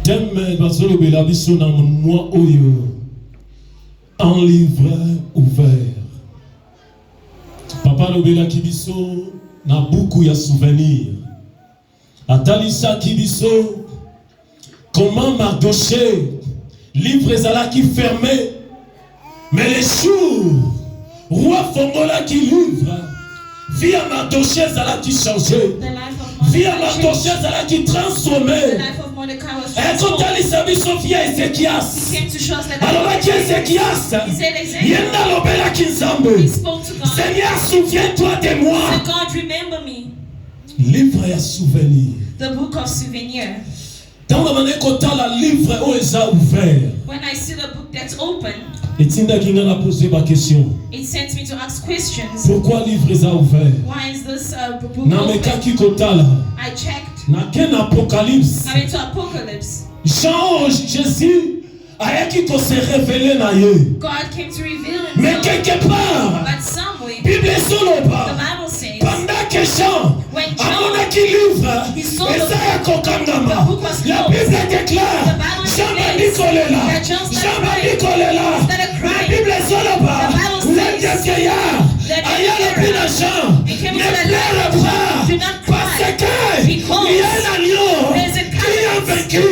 thème bazolobela biso na mois oyo. Un livre ouvert. Papa lobela kibiso na beaucoup ya souvenirs. Atalisa kibiso comment Mardoché livre ezalaki fermé, mais les jours roi fongola qui livre vie à Mardoché ezalaki changé, vie à Mardoché ezalaki transformé. Et quand Alisa biso via Ézéchias, alors qui Ézéchias, yenda lobela kinzambe, Seigneur souviens-toi de moi. Livre ya souvenir. The book of souvenir. Dans la manière qu'on t'a la livre où est ouvert. When I see the book that's open, et Tinda qui n'a posé ma question. It sends me to ask questions. Pourquoi livre est ouvert? Why is this book na open? I checked. Na ken Apocalypse. I went to Apocalypse. Jean, Jésus a qui se révélé na ye. God came to reveal himself. Mais quelque part, but somewhere, Bible solo pas. The Bible says, pendant que Jean a qui livre, et ça a kokangama. La Bible déclare, Jean m'a dit qu'on est là. Jean m'a dit qu'on est là. La Bible solo pas. Le vieillard, ayant le plus d'argent, ne pleure pas. Parce que il y a l'agneau qui a vaincu.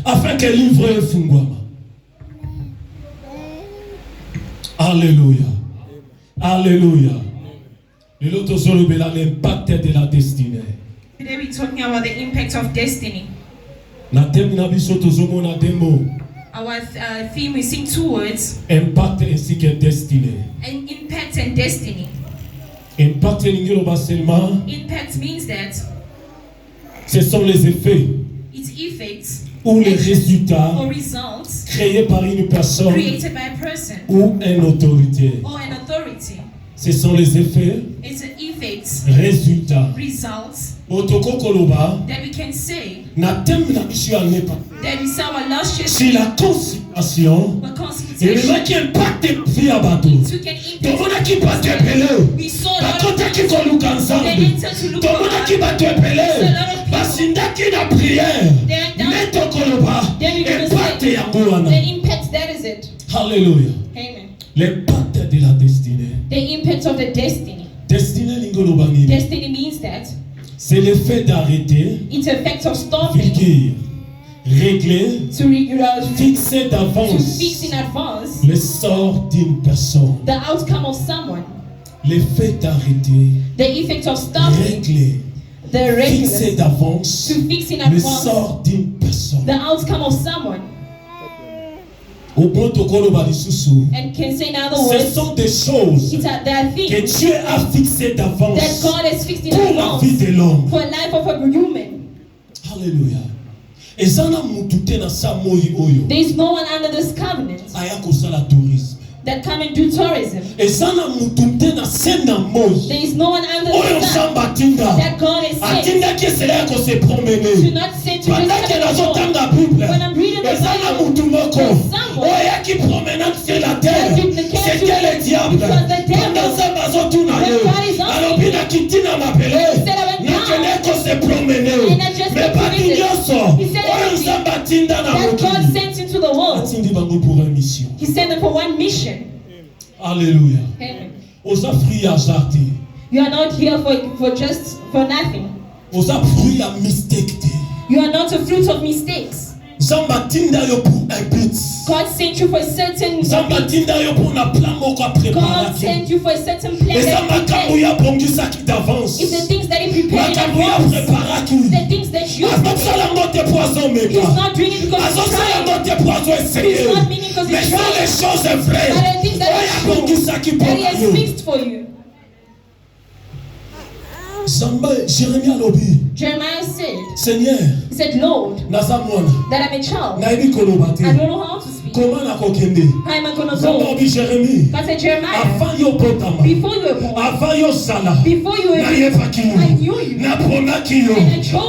Afin que le livre est fungwama. Alléluia. Alléluia. L'impact de la destinée. Today we're talking about the impact of destiny. Our theme, we sing two words. Impact ainsi que destinée. And impact and destiny. Impact means that ce sont les effets. Its effects. Ou les résultats créés par une personne ou une autorité. Ce sont les effets, résultats. That we can say si la consécration et le mec qui impacte vie à bateau. Tomona qui va te appeler. Bakota qui va nous cancer. Tomona qui va te appeler. Basinda qui na prière. Neto koloba. Impact yangoana. The impact, that is it. Hallelujah. Amen. L'impact de la destinée. The impact of the destiny. Destinée lingolobani. Destiny means that. C'est le fait d'arrêter. It's a fact of stopping. Régler, fixer d'avance le sort d'une personne. The outcome of someone. Le fait d'arrêter. The effect of stopping. Régler, fixer d'avance le sort d'une personne. The outcome of someone. Au protocole balisusu. And can say in other words, ce sont des choses que Dieu a fixées d'avance that God has fixed in pour la vie de l'homme. For a life of a human. Alléluia. There is no one under this covenant that come and do tourism. There is no one under the sun that God is saying to not say to this. When I'm reading the Bible, that God sent into the world. He sent them for one mission. Alléluia. Amen. You are not here for nothing. You are not a fruit of mistakes. God sent you for a certain God sent you for a certain plan. It's the things that He prepared in advance. The things that you He's not doing it because He's trying. He's not meaning because He's trying. But the things that He has fixed for you. Jeremiah said, Seigneur, he said, Lord, that I'm a child. I don't know how to speak. How am I going to go? But I said, Jeremiah, before you were born, before you were born, I knew you. And I chose you.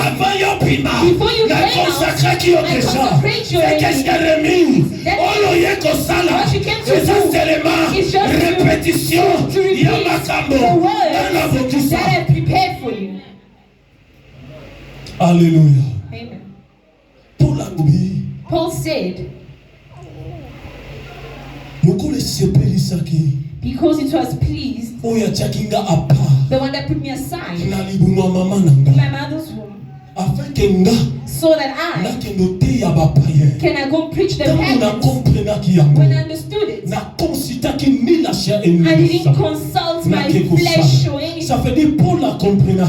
Before you came out, I consecrate you already. What you came to do is just to repeat the words that I prepared for you. Alléluia. Amen. said, because it was pleased, the one that put me aside in my mother's womb, so that I can go preach the pagans. When I understood it, I didn't consult my flesh or anything.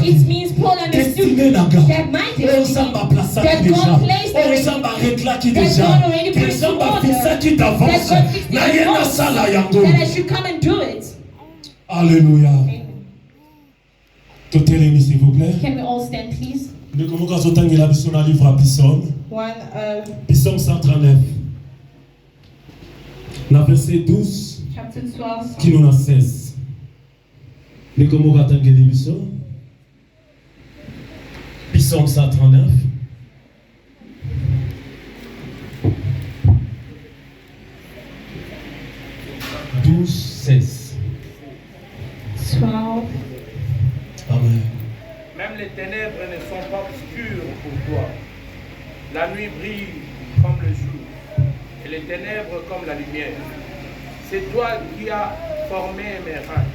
It means Paul understood that my destiny, that God placed already, that God already put it in order, that God fixed it that I should come and do it. Alléluia. Amen. S'il vous plaît. Can we all stand, please? Nous commençons à lire la mission dans le livre à Psaume. Psaume 139. Dans verset 12. Chapter 12. Qui nous a 16. Nous commençons à lire la mission. Psaume 139. Amen. Même les ténèbres ne sont pas obscures pour toi. La nuit brille comme le jour, et les ténèbres comme la lumière. C'est toi qui as formé mes reins,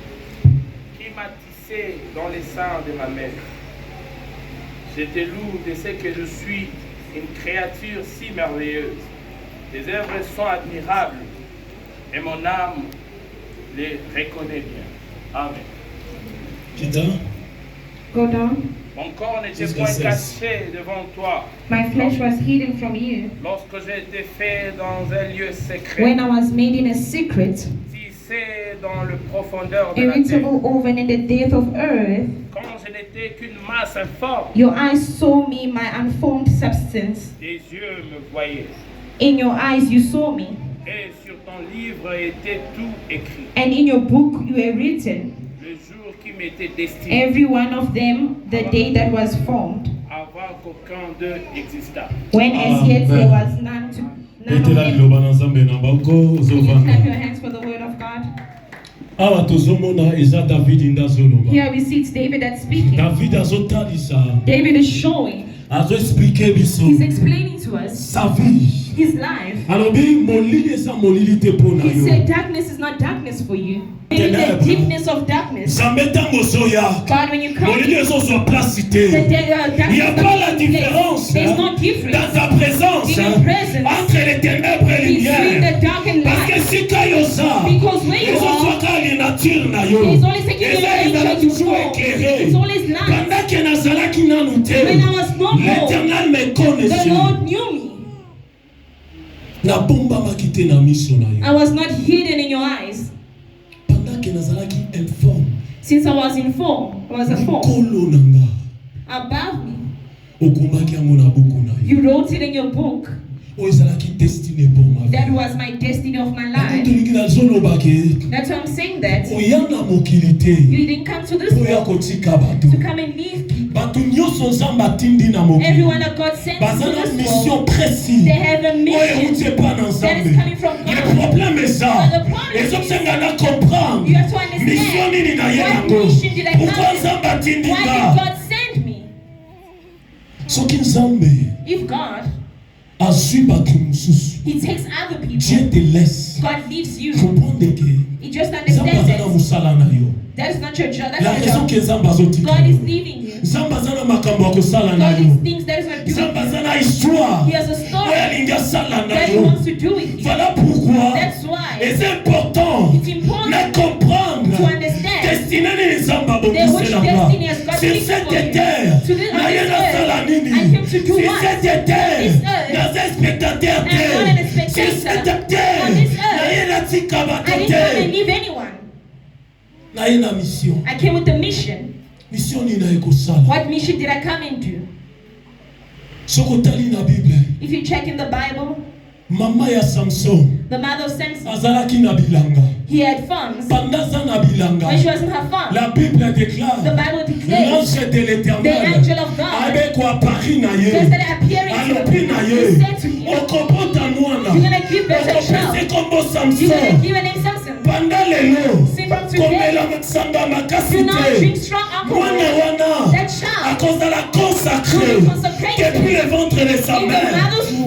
qui m'as tissé dans les seins de ma mère. Je te loue de ce que je suis une créature si merveilleuse. Tes œuvres sont admirables, et mon âme les reconnaît bien. Amen. Go down. Mon corps n'était point caché devant toi. My flesh was hidden from you. Lorsque j'ai été fait dans un lieu secret. When I was made in a secret. Tissé dans le profondeur de la terre. Irritable oven in the depth of earth. Quand je n'étais qu'une masse informe. Your eyes saw me, my unformed substance. Tes yeux me voyaient. In your eyes you saw me. Et sur ton livre était tout écrit. And in your book you were written. Le jour qui m'était destiné. Every one of them, the day that was formed. Avant qu'aucun d'eux existât. When as yet there was none of them. Clap your hands for the word of God. Here we see it's David that's speaking. David is showing. He's explaining to us his life. He said darkness is not darkness for you. In the deepness of darkness. God, when you come, there's no difference there's no difference dans ta présence in your presence entre les ténèbres et les between the dark and Parce que light. si quand il y a ça, Because when you are, it's only second nature you know. It's always light. Pendant que nazalaki nanu te, When I was not born, l'Éternel me the connaissait. Lord knew me. Na bomba makite na mission na yo. I was not hidden in your eyes. Pendant que nazalaki informe. Since I was informed, I was informed. Kolo nanga. Above me. Okomaki yango na buku na yo. You wrote it in your book. That was my destiny of my life. That's why I'm saying that. You didn't come to this world to come and leave people. Everyone that God sent to this world, they have a mission that is coming from God. But the problem is, you have to understand what mission did I come in? Why did God send me? If God, He takes other people, God leaves you. He just understands that. That is not your job. That's your job. God is leaving you. God is things that is not doing. He has a story that He wants to do with you. That's why it's important to understand that which destiny has God fixed for you. To this earth, I came to do what? This earth. I'm not an spectator. On this earth, I didn't come and leave anyone. I came with a mission. What mission did I come into? If you check in the Bible, Mama ya Samson, the mother of Samson, azalaki na bilanga. He had farms. Pendant na bilanga, when she was in her farm, la Bible déclare, the Bible declares, l'ange de l'Éternel, the angel of God, avec apparu na ye, started appearing to him. He said to him, you're going to give birth to a child. You're going to give a name Samson. See, from today, do not drink strong alcohol. That child will be consecrated in the mother's womb.